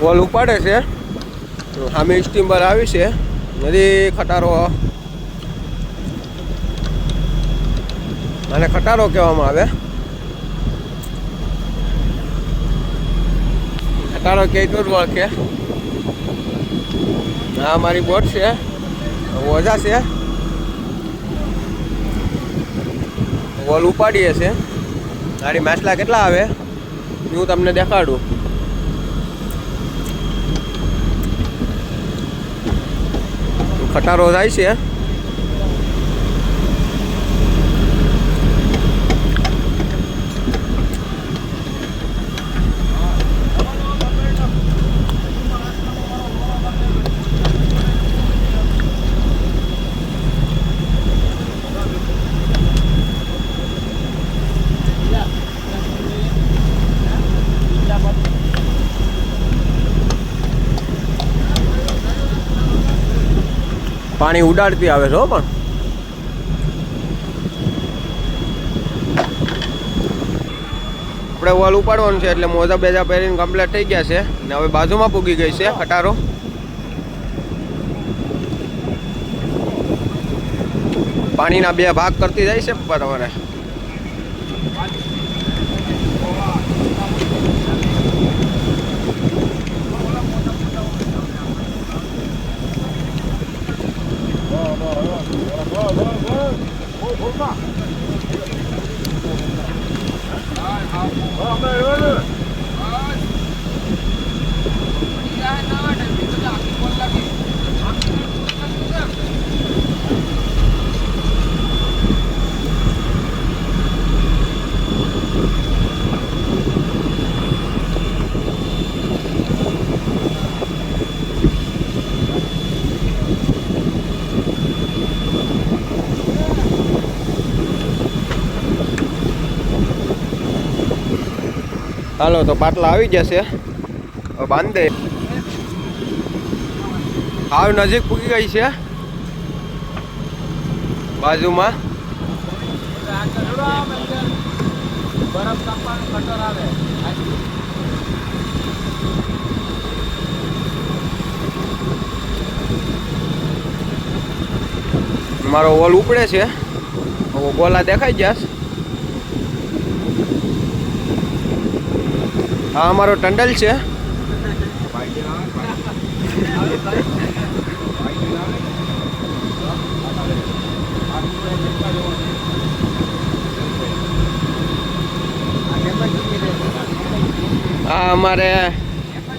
Wall ઉપાડે છે. સામે સ્ટીમર આવી છે. નદી ખટારો અને ખટારો કહેવામાં આવે. ખટારો કે તો જ ઓળખે. આ અમારી બોટ છે, ઓઝા છે. વોલ ઉપાડીએ છે. ગાડી માછલા કેટલા આવે હું તમને દેખાડું. ખટારો જાય છે. પાણી ઉડાડતી આવે છે હો. પણ આપણે વોલ ઉપાડવાનું છે એટલે મોજા બેજા પહેરીને કમ્પ્લીટ થઈ ગયા છે ને હવે બાજુમાં પૂગી ગઈ છે ખટારો. પાણીના બે ભાગ કરતી જાય છે તમારે. હાલો તો પાટલા આવી જશે. બાંધે હાવ નજીક પૂકી ગઈ છે. બાજુમાં મારો વોલ ઉપડે છે. ગોલા દેખાઈ જશે. હા અમારો ટંડલ છે. હા અમારે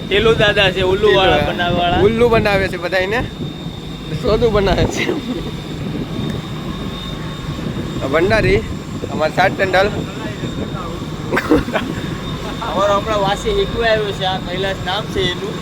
ટેલુ દાદા છે, ઉલ્લુ વાળા બનાવવાળા. ઉલ્લુ બનાવે છે બધાને, સોદું બનાવે છે. ભંડારી અમારે 7 ટંડલ. અમારો હમણાં વાસી હીકુ આવ્યો છે. આ કૈલાસ નામ છે એનું.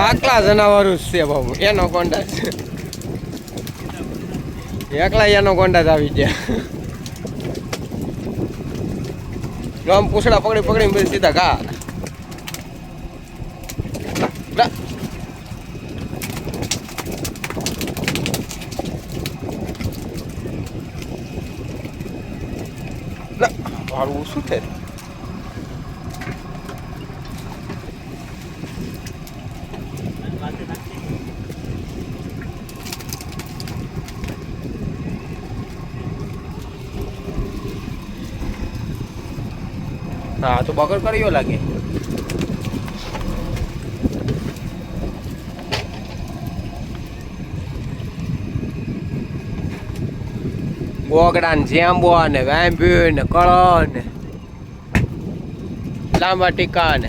આટલા જનાવરો છે બાબુ. એનો કોન્ડા છે. એકલા એનો કોન્ડા જ આવી ગયા. આમ પૂછડા પકડી પકડીને સીધા ઘા. મારું શું થાય? હા તો બગડ કર્યો લાગે. બોગડા ને જેમ્બો ને વેમ્બ્યુ ને કળો ને લાંબા ટીકા ને